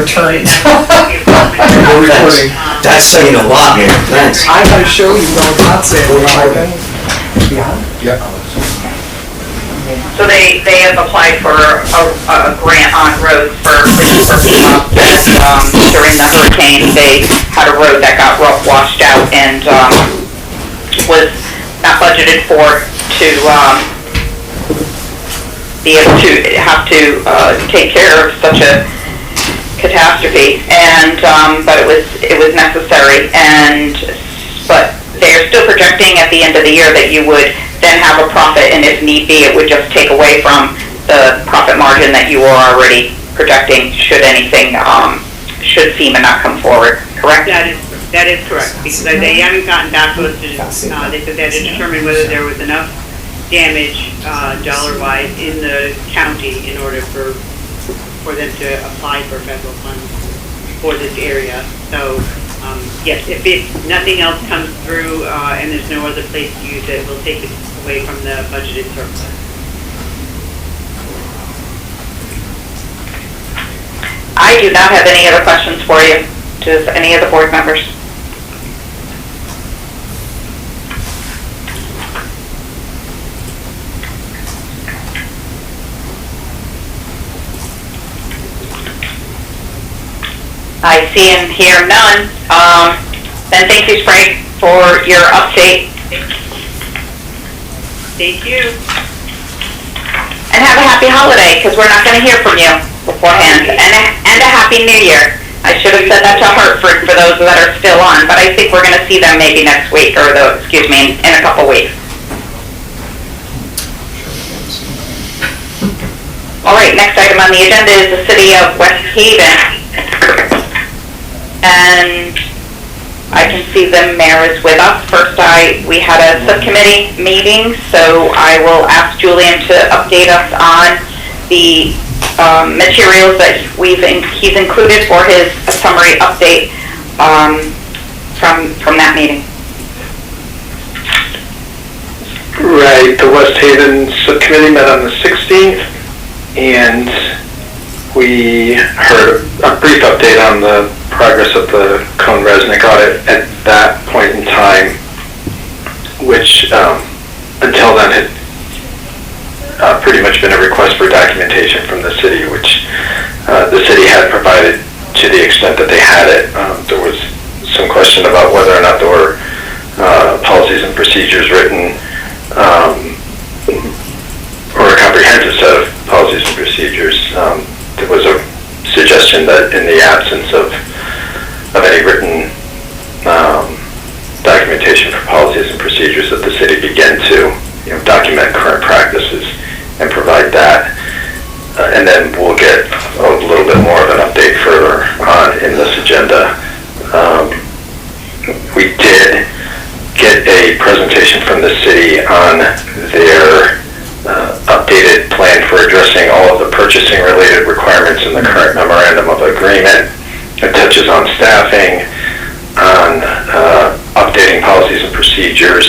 Attorney. That's saying a lot, man. Thanks. I gotta show you, don't not say it. Yeah. So they have applied for a grant on roads for during the hurricane. They had a road that got washed out and was not budgeted for to be able to have to take care of such a catastrophe, and but it was necessary, but they're still projecting at the end of the year that you would then have a profit, and if need be, it would just take away from the profit margin that you were already projecting should anything, should FEMA not come forward, correct? That is correct, because they haven't gotten back to us, they said they had to determine whether there was enough damage, dollar-wise, in the county in order for them to apply for federal funds for this area. So, yes, if nothing else comes through and there's no other place to use it, we'll take it away from the budgeted surplus. I do not have any other questions for you. Does any of the board members? I see and hear none. Then thank you, Frank, for your update. Thank you. And have a happy holiday, because we're not going to hear from you beforehand. And a happy new year. I should have said that to Hartford for those that are still on, but I think we're going to see them maybe next week, or in a couple weeks. All right, next item on the agenda is the City of West Haven. And I can see the mayor is with us. First, we had a subcommittee meeting, so I will ask Julian to update us on the materials that he's included for his summary update from that meeting. Right, the West Haven subcommittee met on the 16th, and we heard a brief update on the progress of the Cone Resnick audit at that point in time, which until then had pretty much been a request for documentation from the city, which the city had provided to the extent that they had it. There was some question about whether or not there were policies and procedures written, or a comprehensive set of policies and procedures. There was a suggestion that in the absence of any written documentation for policies and procedures, that the city begin to document current practices and provide that. And then we'll get a little bit more of an update further on in this agenda. We did get a presentation from the city on their updated plan for addressing all of the purchasing related requirements in the current memorandum of agreement. It touches on staffing, on updating policies and procedures,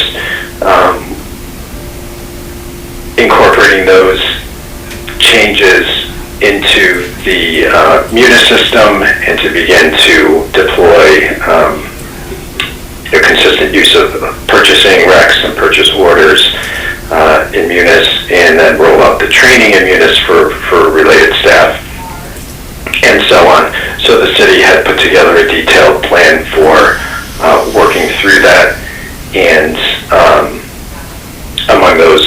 incorporating those changes into the MUNIS system, and to begin to deploy a consistent use of purchasing recs and purchase orders in MUNIS, and then roll out the training in MUNIS for related staff, and so on. So the city had put together a detailed plan for working through that, and among those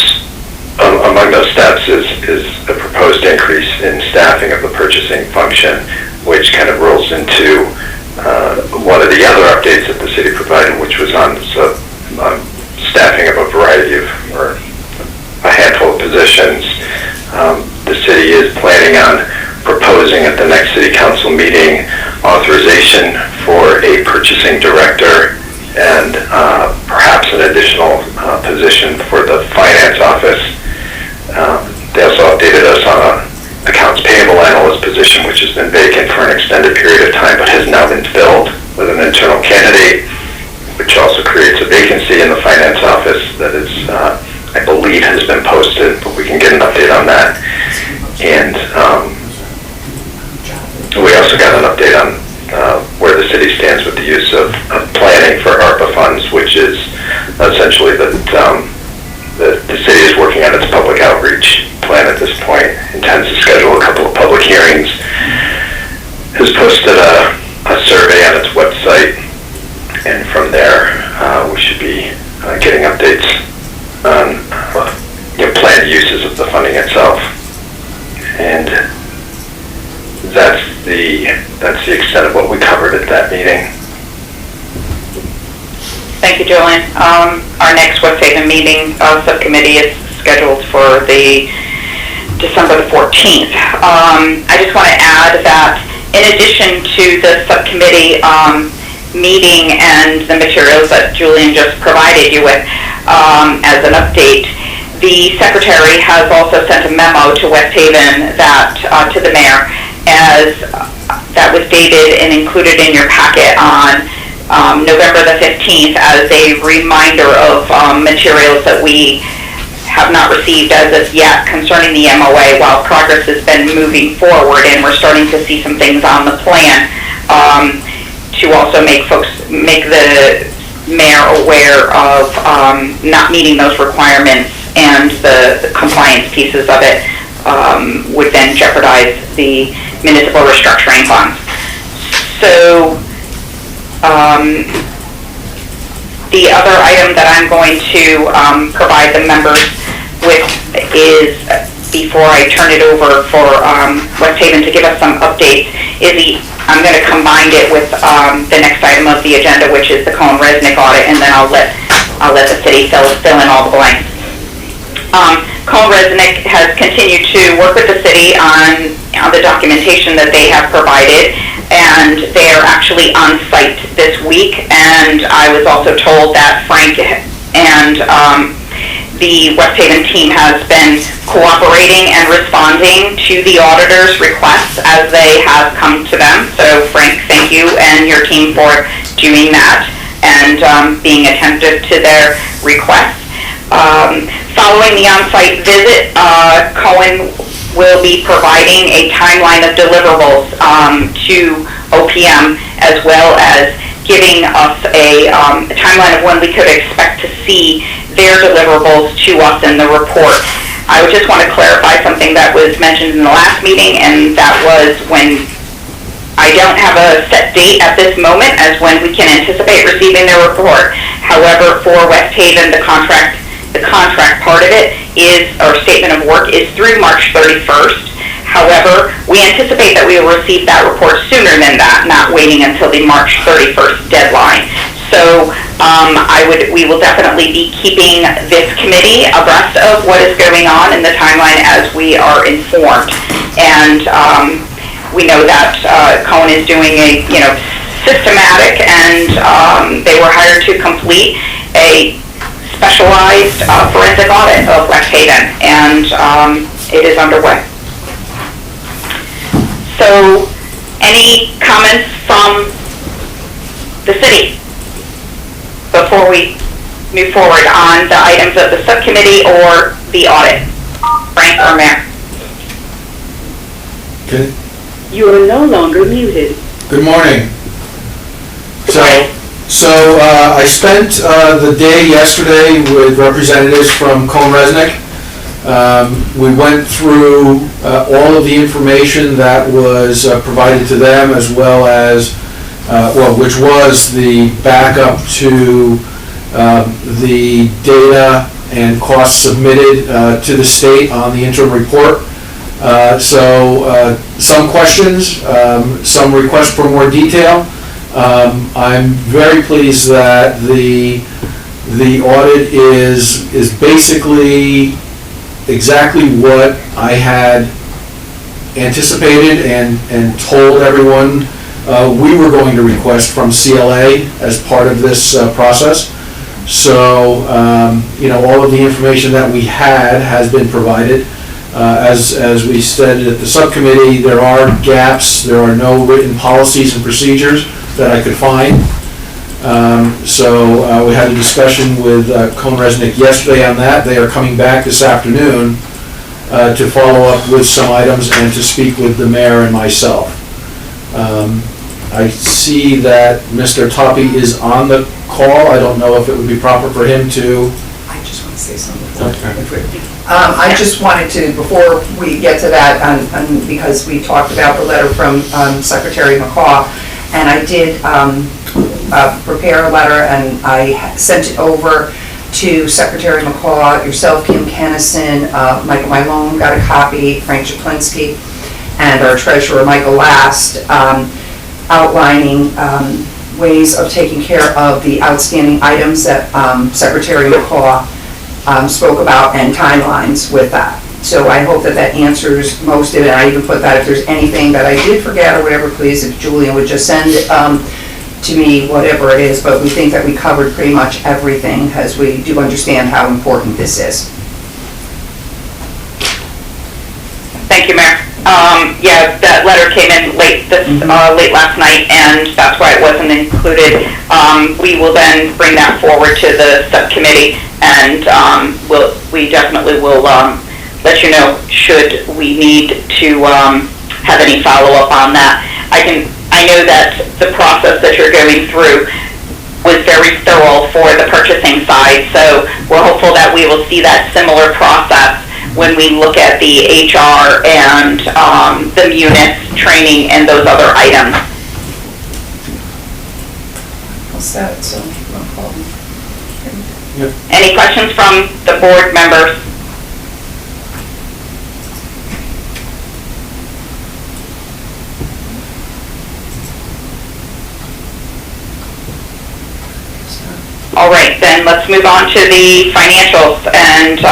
steps is a proposed increase in staffing of the purchasing function, which kind of rolls into one of the other updates that the city provided, which was on staffing of a variety of, or a handful of positions. The city is planning on proposing at the next city council meeting authorization for a purchasing director and perhaps an additional position for the finance office. They also updated us on an accounts payable analyst position, which has been vacant for an extended period of time but has now been filled with an internal candidate, which also creates a vacancy in the finance office that is, I believe, has been posted, but we can get an update on that. And We also got an update on where the city stands with the use of planning for ARPA funds, which is essentially that the city is working on its public outreach plan at this point, intends to schedule a couple of public hearings, has posted a survey on its website, and from there we should be getting updates on planned uses of the funding itself. And that's the extent of what we covered at that meeting. Thank you, Julian. Our next West Haven meeting subcommittee is scheduled for the December the 14th. I just want to add that in addition to the subcommittee meeting and the materials that Julian just provided you with as an update, the secretary has also sent a memo to West Haven that to the mayor that was dated and included in your packet on November the 15th as a reminder of materials that we have not received as of yet concerning the MOA, while progress has been moving forward and we're starting to see some things on the plan to also make the mayor aware of not meeting those requirements, and the compliance pieces of it would then jeopardize the municipal restructuring funds. So the other item that I'm going to provide the members with is, before I turn it over for West Haven to give us some updates, I'm going to combine it with the next item of the agenda, which is the Cohen-Resnick audit, and then I'll let the city fill in all the blanks. Cohen-Resnick has continued to work with the city on the documentation that they have provided, and they are actually on site this week. And I was also told that Frank and the West Haven team has been cooperating and responding to the auditor's requests as they have come to them. So Frank, thank you and your team for doing that and being attentive to their requests. Following the on-site visit, Cohen will be providing a timeline of deliverables to OPM, as well as giving us a timeline of when we could expect to see their deliverables to us in the report. I would just want to clarify something that was mentioned in the last meeting, and that was when I don't have a set date at this moment as when we can anticipate receiving their report. However, for West Haven, the contract part of it is, or statement of work, is through March 31st. However, we anticipate that we will receive that report sooner than that, not waiting until the March 31st deadline. So we will definitely be keeping this committee abreast of what is going on in the timeline as we are informed. And we know that Cohen is doing a systematic, and they were hired to complete a specialized forensic audit of West Haven, and it is underway. So, any comments from the city before we move forward on the items of the subcommittee or the audit? Frank or Mayor? Okay. You are no longer muted. Good morning. So I spent the day yesterday with representatives from Cohen-Resnick. We went through all of the information that was provided to them, as well as, which was the backup to the data and costs submitted to the state on the interim report. So some questions, some requests for more detail. I'm very pleased that the audit is basically exactly what I had anticipated and told everyone we were going to request from CLA as part of this process. So, all of the information that we had has been provided. As we said at the subcommittee, there are gaps. There are no written policies and procedures that I could find. So we had a discussion with Cohen-Resnick yesterday on that. They are coming back this afternoon to follow up with some items and to speak with the mayor and myself. I see that Mr. Tuppy is on the call. I don't know if it would be proper for him to. I just want to say something. Okay. I just wanted to, before we get to that, because we talked about the letter from Secretary McCaw, and I did prepare a letter and I sent it over to Secretary McCaw, yourself, Kim Kennison, Michael Mylone got a copy, Frank Japlinski, and our treasurer, Michael Last, outlining ways of taking care of the outstanding items that Secretary McCaw spoke about and timelines with that. So I hope that that answers most of it. I even put that if there's anything that I did forget or whatever, please, if Julian would just send it to me, whatever it is, but we think that we covered pretty much everything because we do understand how important this is. Thank you, Mayor. Yeah, that letter came in late last night, and that's why it wasn't included. We will then bring that forward to the subcommittee, and we definitely will let you know should we need to have any follow-up on that. I know that the process that you're going through was very thorough for the purchasing side, so we're hopeful that we will see that similar process when we look at the HR and the munis training and those other items. What's that? So, no problem. Any questions from the board members? All right, then let's move on to the financials. And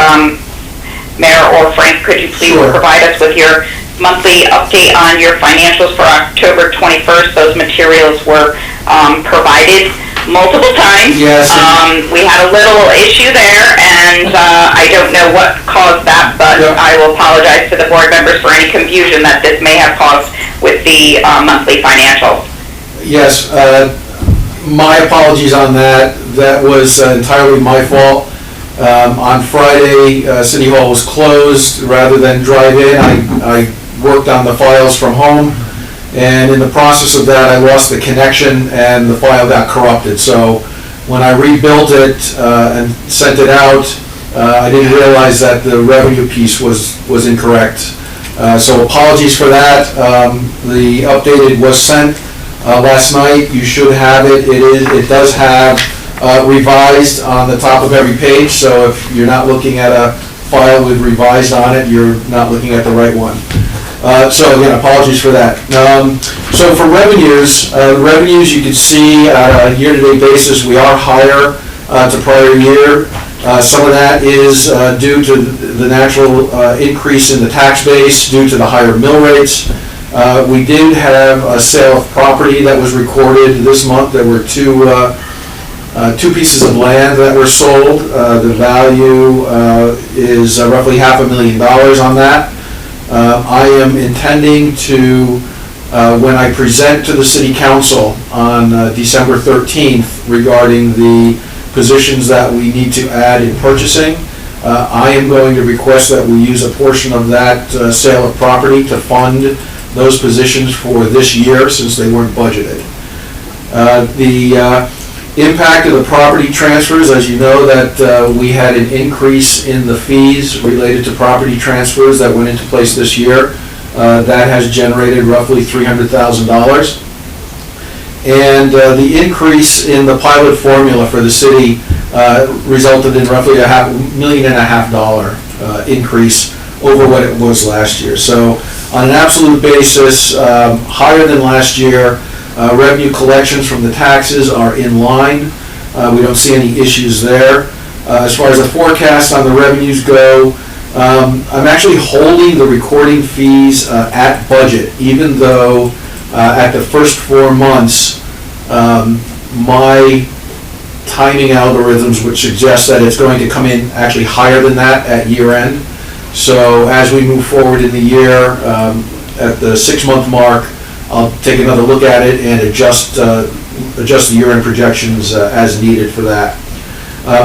Mayor or Frank, could you please provide us with your monthly update on your financials for October 21st? Those materials were provided multiple times. Yes. We had a little issue there, and I don't know what caused that, but I will apologize to the board members for any confusion that this may have caused with the monthly financials. Yes, my apologies on that. That was entirely my fault. On Friday, City Hall was closed. Rather than drive in, I worked on the files from home, and in the process of that, I lost the connection and the file got corrupted. So when I rebuilt it and sent it out, I didn't realize that the revenue piece was incorrect. So apologies for that. The updated was sent last night. You should have it. It does have revised on the top of every page, so if you're not looking at a file with revised on it, you're not looking at the right one. So again, apologies for that. So for revenues, you can see on a year-to-date basis, we are higher to prior year. Some of that is due to the natural increase in the tax base due to the higher mill rates. We did have a sale of property that was recorded this month. There were two pieces of land that were sold. The value is roughly $500,000 on that. I am intending to, when I present to the City Council on December 13th regarding the positions that we need to add in purchasing, I am going to request that we use a portion of that sale of property to fund those positions for this year since they weren't budgeted. The impact of the property transfers, as you know, that we had an increase in the fees related to property transfers that went into place this year. That has generated roughly $300,000. And the increase in the pilot formula for the city resulted in roughly $1.5 million increase over what it was last year. So on an absolute basis, higher than last year. Revenue collections from the taxes are in line. We don't see any issues there. As far as the forecast on the revenues go, I'm actually holding the recording fees at budget, even though at the first 4 months, my timing algorithms would suggest that it's going to come in actually higher than that at year end. So as we move forward in the year, at the 6-month mark, I'll take another look at it and adjust the year-end projections as needed for that.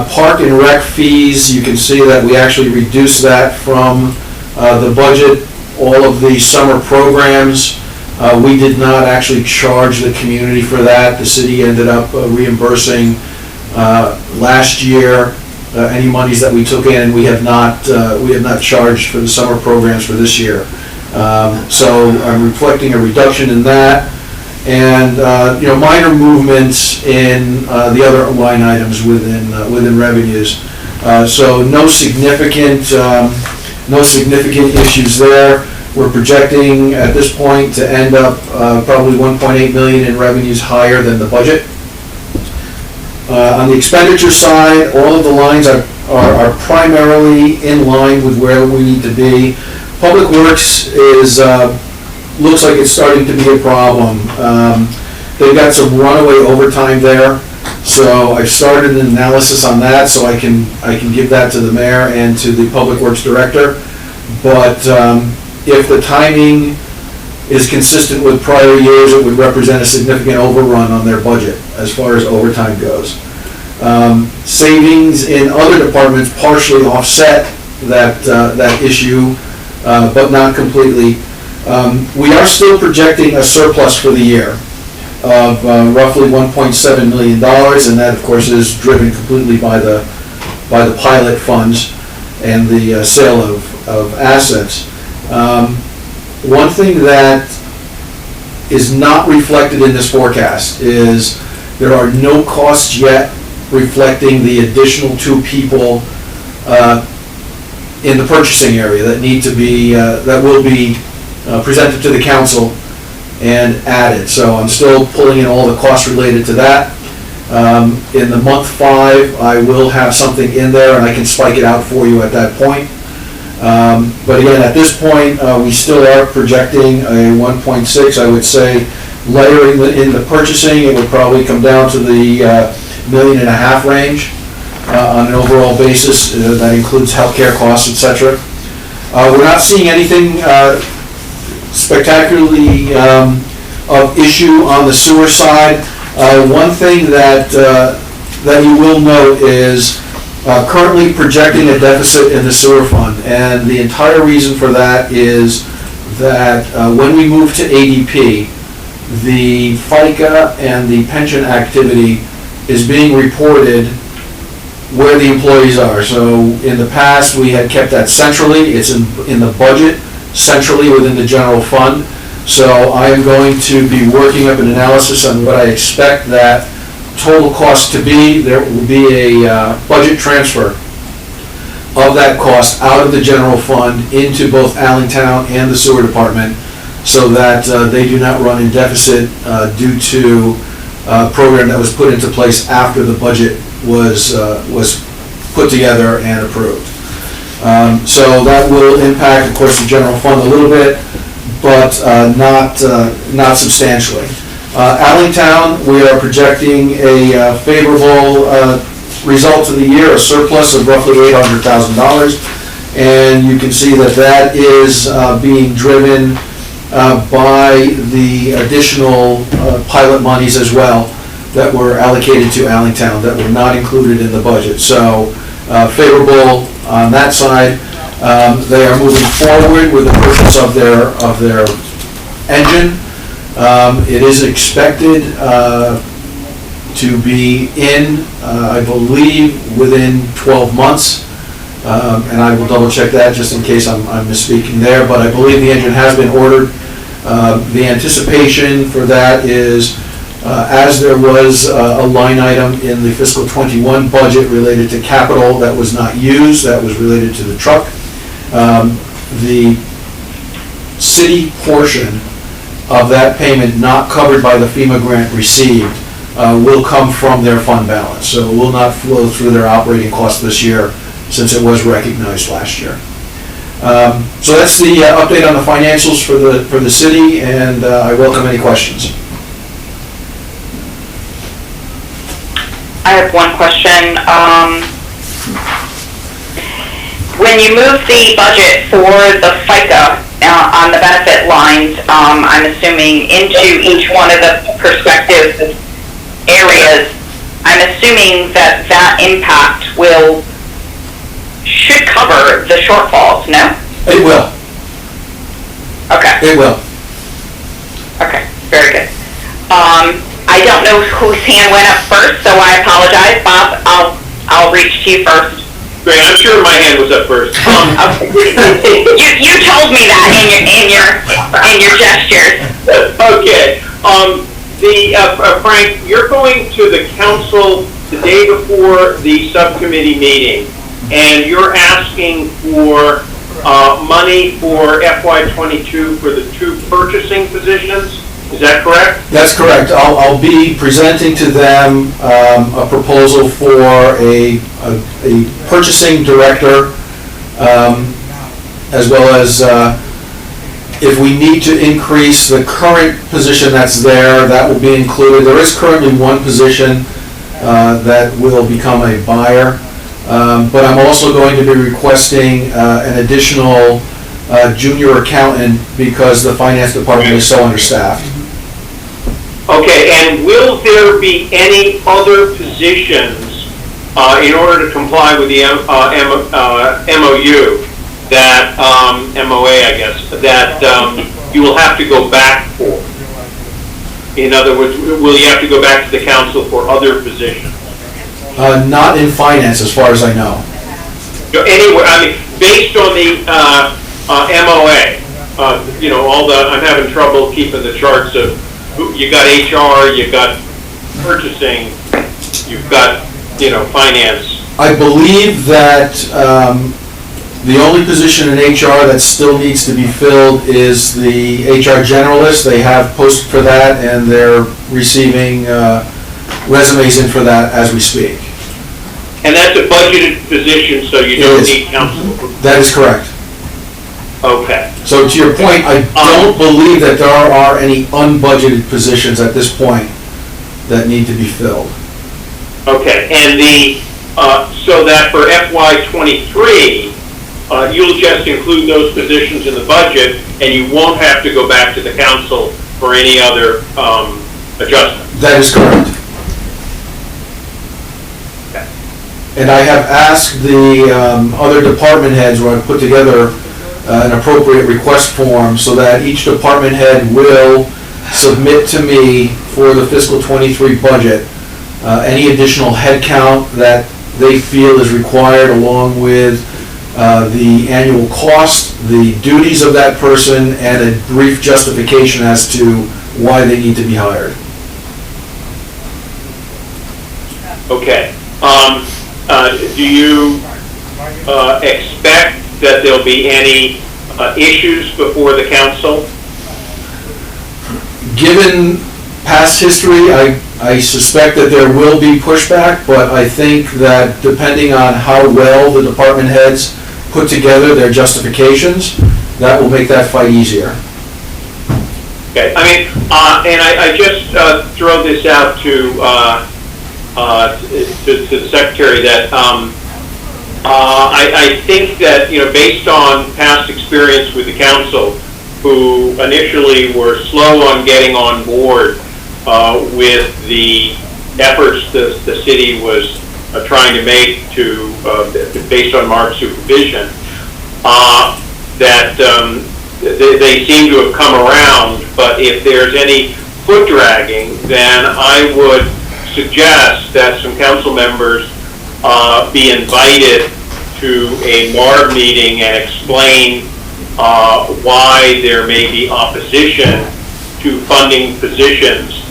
Park and rec fees, you can see that we actually reduced that from the budget. All of the summer programs We did not actually charge the community for that. The city ended up reimbursing last year any monies that we took in. We have not charged for the summer programs for this year. So I'm reflecting a reduction in that, and minor movements in the other line items within revenues. So no significant issues there. We're projecting at this point to end up probably 1.8 million in revenues higher than the budget. On the expenditure side, all of the lines are primarily in line with where we need to be. Public Works looks like it's starting to be a problem. They've got some runaway overtime there, so I've started an analysis on that, so I can give that to the mayor and to the Public Works director. But if the timing is consistent with prior years, it would represent a significant overrun on their budget as far as overtime goes. Savings in other departments partially offset that issue, but not completely. We are still projecting a surplus for the year of roughly $1.7 million, and that, of course, is driven completely by the pilot funds and the sale of assets. One thing that is not reflected in this forecast is there are no costs yet reflecting the additional 2 people in the purchasing area that need to be, that will be presented to the council and added. So I'm still pulling in all the costs related to that. In the month 5, I will have something in there, and I can spike it out for you at that point. But again, at this point, we still are projecting a 1.6. I would say layering in the purchasing, it would probably come down to the $1.5 million range on an overall basis. That includes healthcare costs, etc. We're not seeing anything spectacularly of issue on the sewer side. One thing that you will note is currently projecting a deficit in the sewer fund, and the entire reason for that is that when we move to ADP, the FICA and the pension activity is being reported where the employees are. So in the past, we had kept that centrally. It's in the budget, centrally within the general fund. So I am going to be working up an analysis on what I expect that total cost to be. There will be a budget transfer of that cost out of the general fund into both Allentown and the sewer department, so that they do not run in deficit due to a program that was put into place after the budget was put together and approved. So that will impact, of course, the general fund a little bit, but not substantially. Allentown, we are projecting a favorable result of the year, a surplus of roughly $800,000, and you can see that is being driven by the additional pilot monies as well that were allocated to Allentown that were not included in the budget. So favorable on that side. They are moving forward with the purchase of their engine. It is expected to be in, I believe, within 12 months. And I will double check that just in case I'm misspeaking there, but I believe the engine has been ordered. The anticipation for that is, as there was a line item in the fiscal 21 budget related to capital that was not used, that was related to the truck, the city portion of that payment not covered by the FEMA grant received will come from their fund balance. So it will not flow through their operating costs this year, since it was recognized last year. So that's the update on the financials for the city, and I welcome any questions. I have one question. When you move the budget for the FICA on the benefit lines, I'm assuming into each one of the prospective areas, I'm assuming that impact should cover the shortfalls, no? It will. Okay. It will. Okay, very good. I don't know whose hand went up first, so I apologize. Bob, I'll reach to you first. Great, I'm sure my hand was up first. You told me that in your gestures. Okay, Frank, you're going to the council the day before the subcommittee meeting, and you're asking for money for FY22 for the 2 purchasing positions. Is that correct? That's correct. I'll be presenting to them a proposal for a purchasing director, as well as if we need to increase the current position that's there, that will be included. There is currently one position that will become a buyer, but I'm also going to be requesting an additional junior accountant because the finance department is so understaffed. Okay, and will there be any other positions in order to comply with the MOU that, MOA, I guess, that you will have to go back for? In other words, will you have to go back to the council for other positions? Not in finance, as far as I know. Anywhere, I mean, based on the MOA, I'm having trouble keeping the charts of, you got HR, you got purchasing, you've got, finance. I believe that the only position in HR that still needs to be filled is the HR generalist. They have posted for that, and they're receiving resumes in for that as we speak. And that's a budgeted position, so you don't need council approval. That is correct. Okay. So to your point, I don't believe that there are any unbudgeted positions at this point that need to be filled. Okay, and so that for FY23, you'll just include those positions in the budget, and you won't have to go back to the council for any other adjustment. That is correct. Okay. And I have asked the other department heads, where I put together an appropriate request form so that each department head will submit to me for the fiscal 23 budget any additional headcount that they feel is required, along with the annual cost, the duties of that person, and a brief justification as to why they need to be hired. Okay. Do you expect that there'll be any issues before the council? Given past history, I suspect that there will be pushback, but I think that depending on how well the department heads put together their justifications, that will make that fight easier. Okay, I mean, and I just throw this out to the secretary that I think that, based on past experience with the council, who initially were slow on getting on board with the efforts the city was trying to make to, based on MARB supervision, that they seem to have come around, but if there's any foot dragging, then I would suggest that some council members be invited to a MARB meeting and explain why there may be opposition to funding positions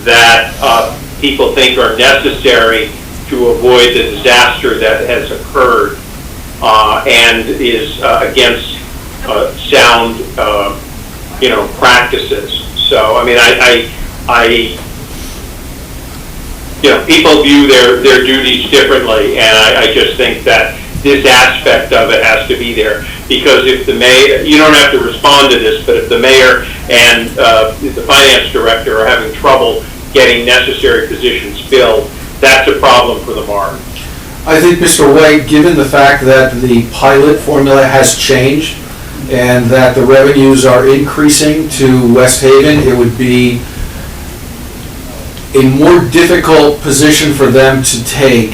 that people think are necessary to avoid the disaster that has occurred and is against sound, practices. So, I mean, people view their duties differently, and I just think that this aspect of it has to be there. Because if the mayor, you don't have to respond to this, but if the mayor and the finance director are having trouble getting necessary positions filled, that's a problem for the MARB. I think, Mr. White, given the fact that the pilot formula has changed and that the revenues are increasing to West Haven, it would be a more difficult position for them to take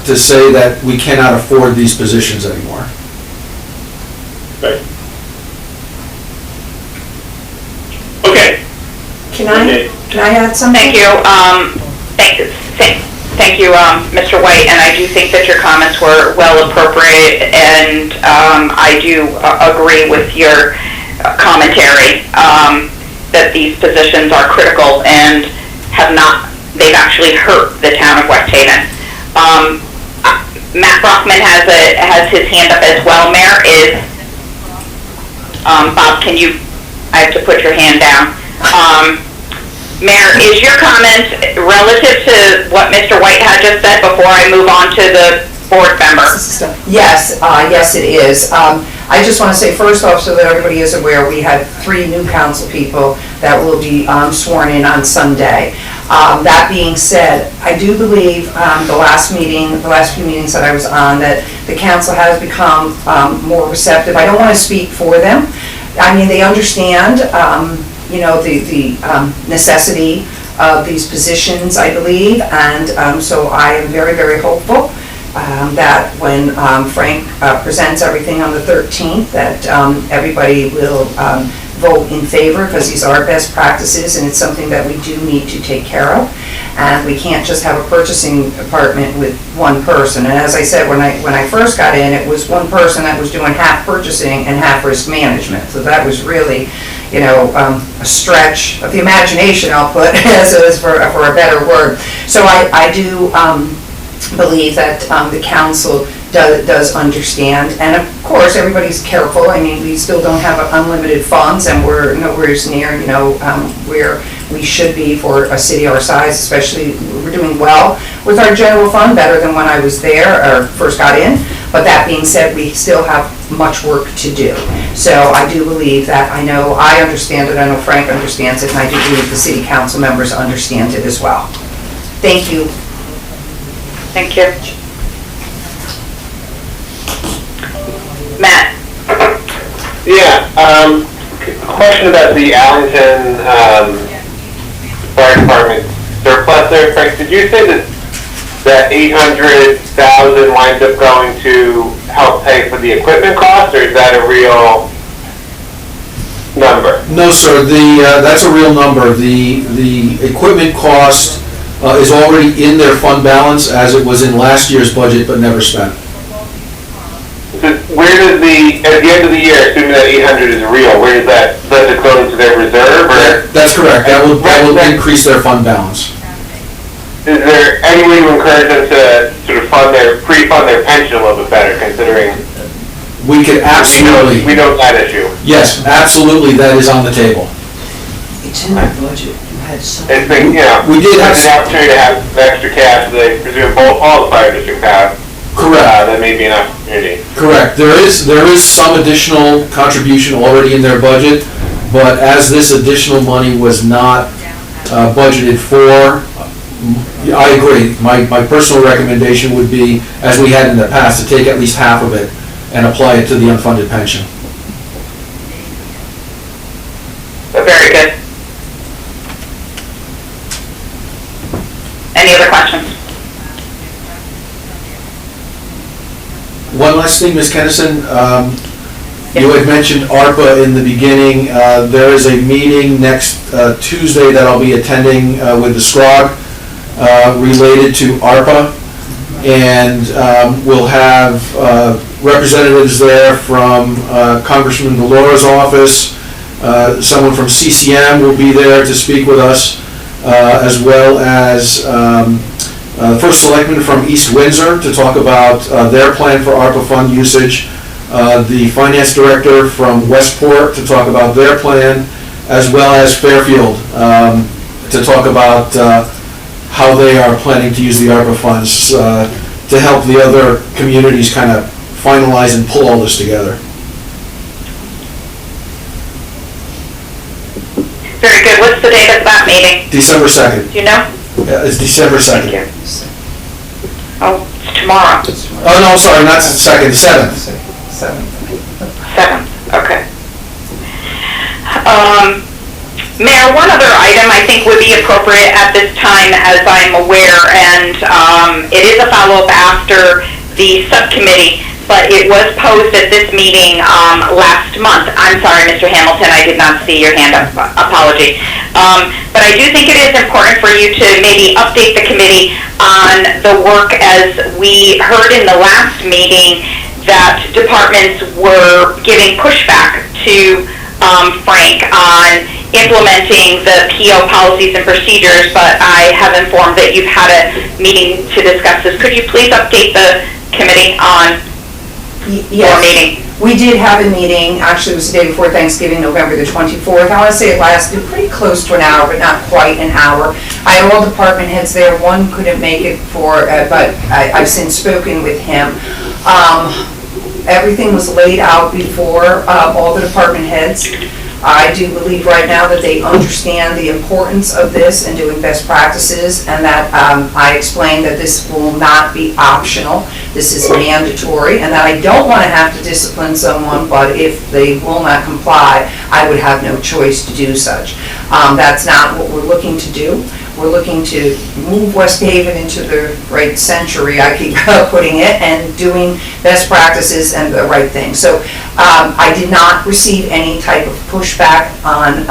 to say that we cannot afford these positions anymore. Right. Okay. Can I add something? Thank you, thank you, Mr. White, and I do think that your comments were well appropriate, and I do agree with your commentary that these positions are critical and they've actually hurt the town of West Haven. Matt Brockman has his hand up as well. Mayor, Bob, I have to put your hand down. Mayor, is your comment relative to what Mr. White had just said before I move on to the board member? Yes, yes it is. I just want to say first off, so that everybody is aware, we had 3 new council people that will be sworn in on Sunday. That being said, I do believe the last few meetings that I was on, that the council has become more receptive. I don't want to speak for them. I mean, they understand, the necessity of these positions, I believe, and so I am very, very hopeful that when Frank presents everything on the 13th, that everybody will vote in favor, because these are best practices and it's something that we do need to take care of. And we can't just have a purchasing department with one person. And as I said, when I first got in, it was one person that was doing half purchasing and half risk management. So that was really, a stretch of the imagination, I'll put, as it is for a better word. So I do believe that the council does understand, and of course everybody's careful. I mean, we still don't have unlimited funds, and we're nowhere near where we should be for a city our size. Especially, we're doing well with our general fund, better than when I was there or first got in. But that being said, we still have much work to do. So I do believe that, I understand it, I know Frank understands it, and I do believe the city council members understand it as well. Thank you. Thank you. Matt? Yeah, question about the Arlington Fire Department surplus there, Frank. Did you say that $800,000 winds up going to help pay for the equipment cost, or is that a real number? No, sir, that's a real number. The equipment cost is already in their fund balance as it was in last year's budget but never spent. Where does at the end of the year, assuming that 800 is real, where does it go into their reserve? Or? That's correct. That will increase their fund balance. Is there any way to encourage them to sort of pre-fund their pension a little bit better, considering we could absolutely. We know that issue. Yes, absolutely, that is on the table. It's in our budget. It's been, we did have an opportunity to have extra cash that I presume all the fire districts have. Correct. That may be an opportunity. Correct. There is some additional contribution already in their budget, but as this additional money was not budgeted for, I agree. My personal recommendation would be, as we had in the past, to take at least half of it and apply it to the unfunded pension. Very good. Any other questions? One last thing, Ms. Kennison, you had mentioned ARPA in the beginning. There is a meeting next Tuesday that I'll be attending with the SCROG related to ARPA, and we'll have representatives there from Congressman Delora's office. Someone from CCM will be there to speak with us, as well as First Selectman from East Windsor to talk about their plan for ARPA fund usage, the Finance Director from Westport to talk about their plan, as well as Fairfield to talk about how they are planning to use the ARPA funds to help the other communities kind of finalize and pull all this together. Very good. What's the date of that meeting? December 2nd. Do you know? Yeah, it's December 2nd. Thank you. Oh, it's tomorrow. Oh, no, sorry, not 2nd, 7th. 7th, okay. Mayor, one other item I think would be appropriate at this time, as I'm aware, and it is a follow-up after the subcommittee but it was posed at this meeting last month. I'm sorry, Mr. Hamilton, I did not see your hand up. Apology. But I do think it is important for you to maybe update the committee on the work, as we heard in the last meeting that departments were giving pushback to Frank on implementing the PO policies and procedures, but I have informed that you've had a meeting to discuss this. Could you please update the committee on your meeting? We did have a meeting, actually it was the day before Thanksgiving, November the 24th. I want to say it lasted pretty close to an hour, but not quite an hour. I had all department heads there. One couldn't make it but I've since spoken with him. Everything was laid out before all the department heads. I do believe right now that they understand the importance of this and doing best practices, and that I explained that this will not be optional. This is mandatory, and that I don't want to have to discipline someone, but if they will not comply, I would have no choice to do such. That's not what we're looking to do. We're looking to move West Haven into the right century, I keep putting it, and doing best practices and the right thing. So I did not receive any type of pushback on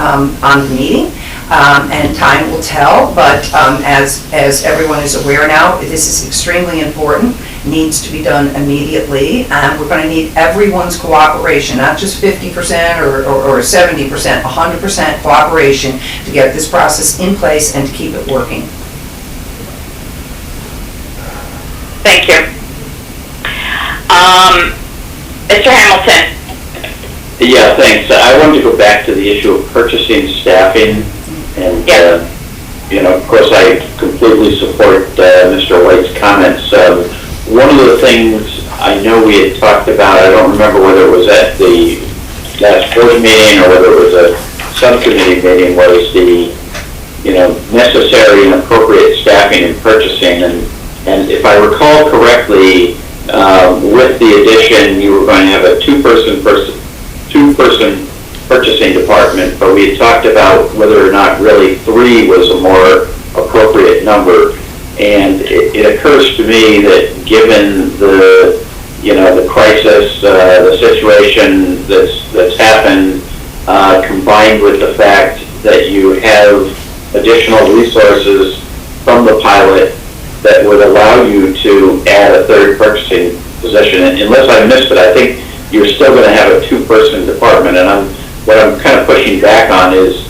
the meeting, and time will tell, but as everyone is aware now, this is extremely important, needs to be done immediately, and we're going to need everyone's cooperation, not just 50% or 70%, 100% cooperation to get this process in place and to keep it working. Thank you. Mr. Hamilton. Yeah, thanks. I wanted to go back to the issue of purchasing staffing, and of course, I completely support Mr. White's comments. One of the things I know we had talked about, I don't remember whether it was at the last board meeting or whether it was a subcommittee meeting, was the necessary and appropriate staffing and purchasing. And if I recall correctly, with the addition, you were going to have a two-person purchasing department, but we had talked about whether or not really 3 was a more appropriate number. And it occurs to me that given the crisis, the situation that's happened, combined with the fact that you have additional resources from the pilot that would allow you to add a 3rd purchasing position. And unless I missed it, I think you're still going to have a 2-person department. And what I'm kind of pushing back on is,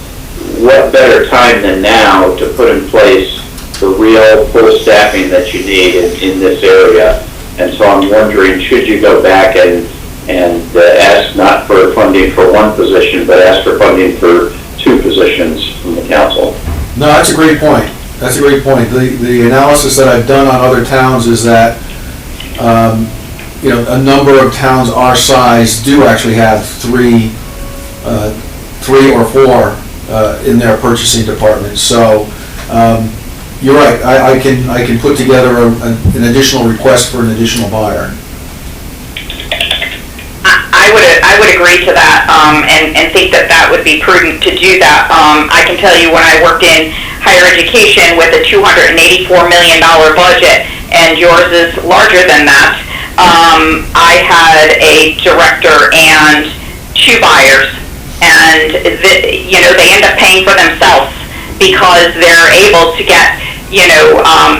what better time than now to put in place the real full staffing that you need in this area. And so I'm wondering, should you go back and ask not for funding for 1 position, but ask for funding for 2 positions from the council? No, that's a great point. That's a great point. The analysis that I've done on other towns is that, a number of towns our size do actually have 3 or 4 in their purchasing department. So you're right. I can put together an additional request for an additional buyer. I would agree to that, and think that would be prudent to do that. I can tell you, when I worked in higher education with a $284 million budget, and yours is larger than that, I had a director and 2 buyers, and they end up paying for themselves because they're able to get,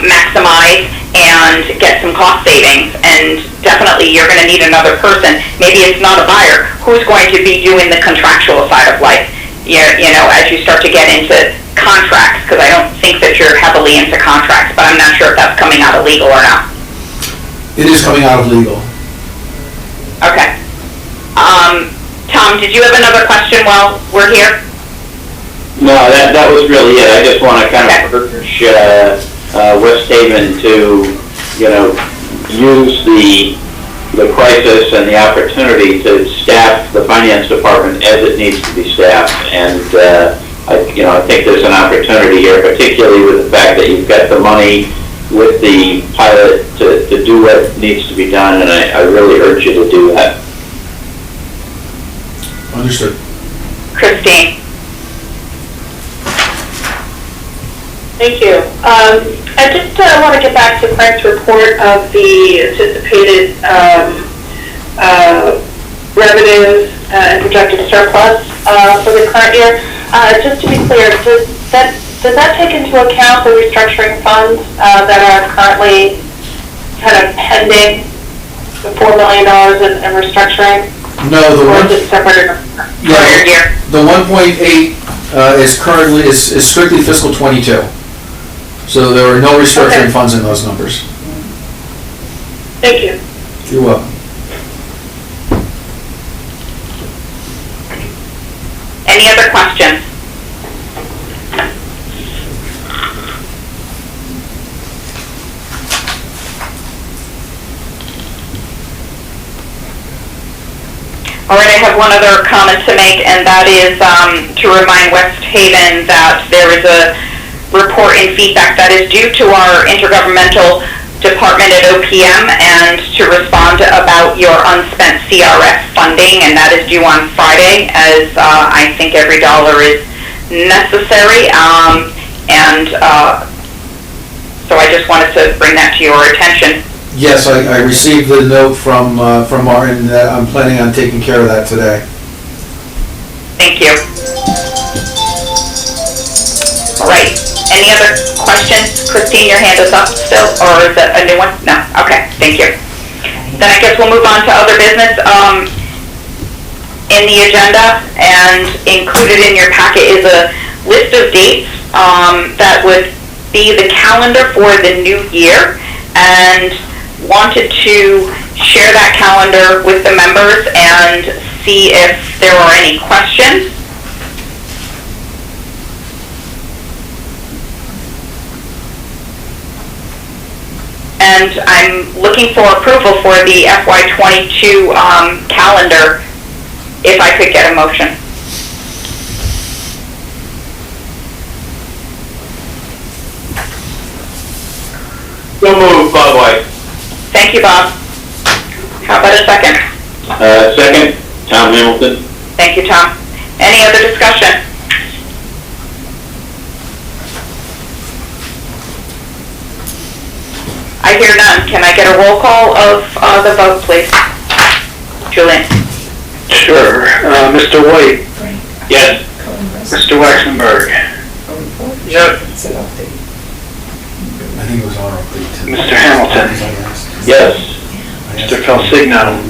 maximize and get some cost savings. And definitely you're going to need another person. Maybe it's not a buyer. Who's going to be doing the contractual side of life, as you start to get into contracts? Because I don't think that you're heavily into contracts, but I'm not sure if that's coming out of legal or not. It is coming out of legal. Okay. Tom, did you have another question while we're here? No, that was really it. I just want to kind of urge West Haven to, use the crisis and the opportunity to staff the finance department as it needs to be staffed. And I think there's an opportunity here, particularly with the fact that you've got the money with the pilot to do what needs to be done, and I really urge you to do that. Understood. Christine. Thank you. I just want to get back to Frank's report of the anticipated revenues and projected surplus for the current year. Just to be clear, does that take into account the restructuring funds that are currently kind of pending the $4 million in restructuring? No, Or is it separate yeah, year. the 1.8 is strictly fiscal '22. So there are no restructuring Okay. funds in those numbers. Thank you. You're welcome. Any other questions? All right, I have one other comment to make, and that is to remind West Haven that there is a report and feedback that is due to our intergovernmental department at OPM, and to respond about your unspent CRF funding, and that is due on Friday, as I think every dollar is necessary, so I just wanted to bring that to your attention. Yes, I received the note from Martin, that I'm planning on taking care of that today. Thank you. All right, any other questions? Christine, your hand is up still, or is that a new one? No, okay, thank you. Then I guess we'll move on to other business. In the agenda, and included in your packet is a list of dates that would be the calendar for the new year, and wanted to share that calendar with the members and see if there are any questions. And I'm looking for approval for the FY22 calendar, if I could get a motion. So moved, Bob White. Thank you, Bob. How about a second? Second, Tom Hamilton. Thank you, Tom. Any other discussion? I hear none. Can I get a roll call of the vote, please? Julian? Sure. Mr. White? Yes. Mr. Waxenberg? Yes. I think it was our update too. Mr. Hamilton? Yes. Mr. Felsigno?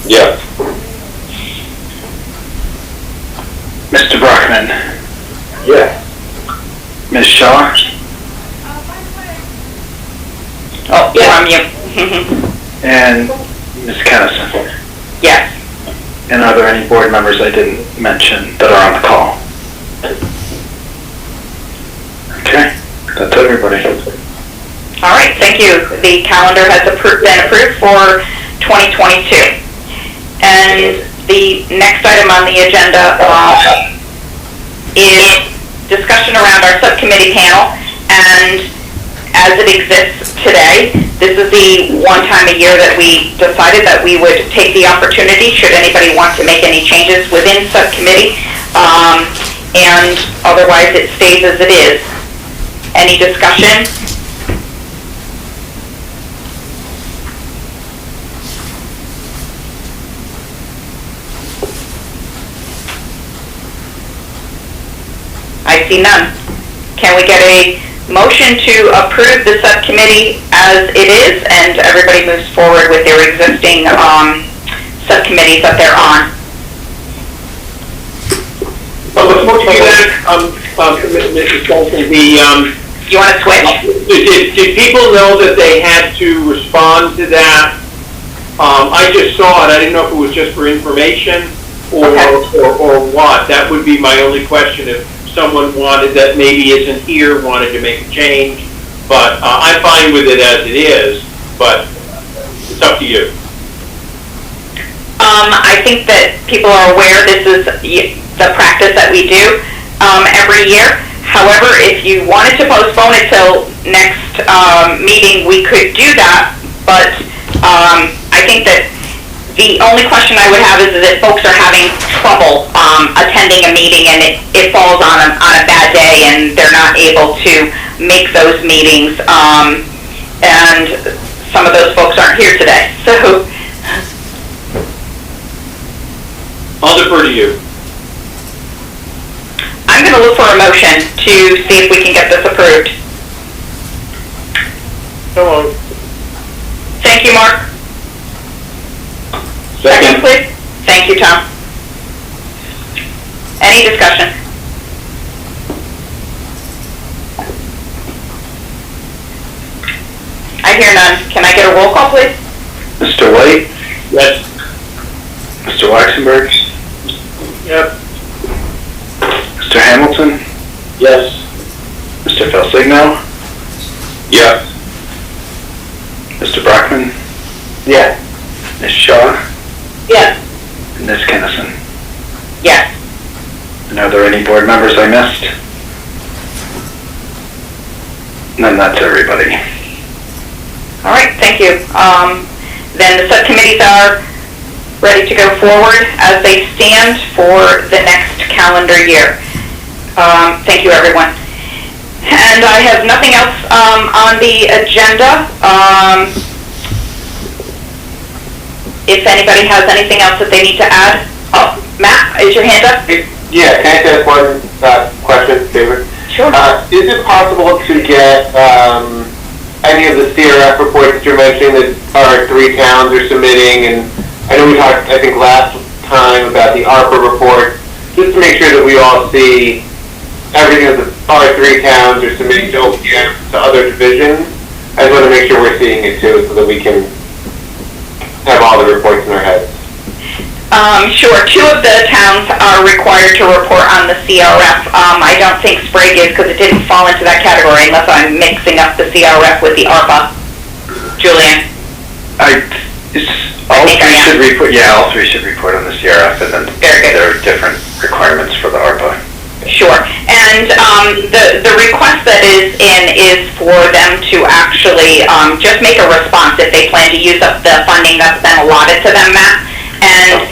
Yes. Mr. Brockman? Yes. Ms. Shaw? Oh, you're on mute. And Ms. Kennison? Yes. And are there any board members I didn't mention that are on the call? Okay, that's everybody. All right, thank you. The calendar has been approved for 2022. And the next item on the agenda is discussion around our subcommittee panel. And as it exists today, this is the one time a year that we decided that we would take the opportunity, should anybody want to make any changes within subcommittee, and otherwise it stays as it is. Any discussion? I see none. Can we get a motion to approve the subcommittee as it is, and everybody moves forward with their existing subcommittees that they're on? Well, before we do that, Mrs. Colson, You want to switch? did people know that they had to respond to that? I just saw it, I didn't know if it was just for information or what. That would be my only question, if someone wanted, that maybe isn't here, wanted to make a change. But I'm fine with it as it is, but it's up to you. I think that people are aware this is the practice that we do every year. However, if you wanted to postpone it till next meeting, we could do that. But I think that The only question I would have is if folks are having trouble attending a meeting and it falls on a bad day and they're not able to make those meetings, and some of those folks aren't here today. So I'll defer to you. I'm going to look for a motion to see if we can get this approved. So, Thank you, Mark. Second, please. Thank you, Tom. Any discussion? I hear none. Can I get a roll call, please? Mr. White, Yes. Mr. Waxenberg, Yep. Mr. Hamilton, Yes. Mr. Felsigno, Yes. Mr. Brockman, yeah. Ms. Shaw, Yes. and Ms. Kennison. Yes. And are there any board members I missed? Then that's everybody. All right, thank you. Then the subcommittees are ready to go forward as they stand for the next calendar year. Thank you, everyone. And I have nothing else on the agenda. If anybody has anything else that they need to add. Oh, Matt, is your hand up? Yeah, can I ask one question, David? Sure. Is it possible to get any of the CRF reports that you're mentioning that our 3 towns are submitting? And I know we talked, I think, last time about the ARPA report, just to make sure that we all see everything that our 3 towns are submitting to OPM, to other divisions. I just want to make sure we're seeing it too, so that we can have all the reports in our heads. Sure. 2 of the towns are required to report on the CRF. I don't think Sprague is because it didn't fall into that category unless I'm mixing up the CRF with the ARPA. Julian? All 3 should report, all 3 should report on the CRF, and then Very good. there are different requirements for the ARPA. Sure. And the request that is in is for them to actually just make a response if they plan to use up the funding that's been allotted to them, Matt. And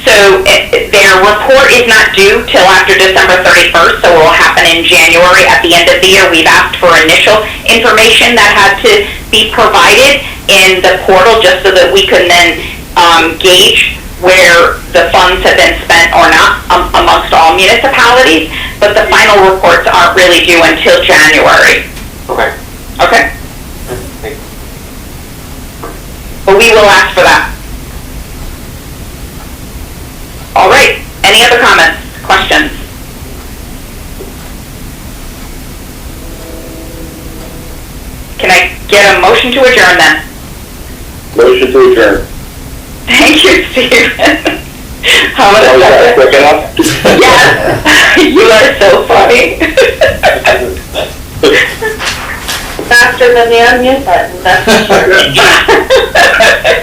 so their report is not due till after December 31st, so it will happen in January at the end of the year. We've asked for initial information that had to be provided in the portal just so that we could then gauge where the funds have been spent or not amongst all municipalities, but the final reports aren't really due until January. Okay. Okay? Thanks. But we will ask for that. All right. Any other comments, questions? Can I get a motion to adjourn then? Motion to adjourn. Thank you, Stephen. How about Oh, is that quick enough? Yes. You are so funny. Faster than the unmute button, that's for sure.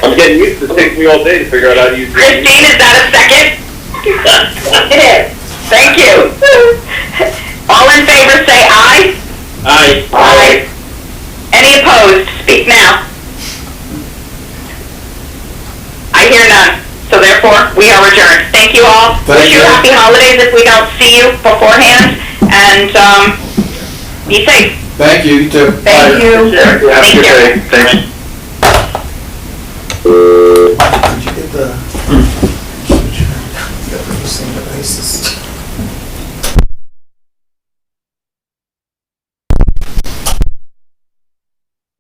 I'm getting used to it. It takes me all day to figure out how to use it. Christine, is that a second? It is. Thank you. All in favor say aye. Aye. Aye. Any opposed? Speak now. I hear none. So therefore, we are adjourned. Thank you all. Thank Wish you you. happy holidays if we don't see you beforehand. And be safe. Thank you, you too. Thank you. Have a Thank good you. day. Thanks. Did you get the... Got the same devices.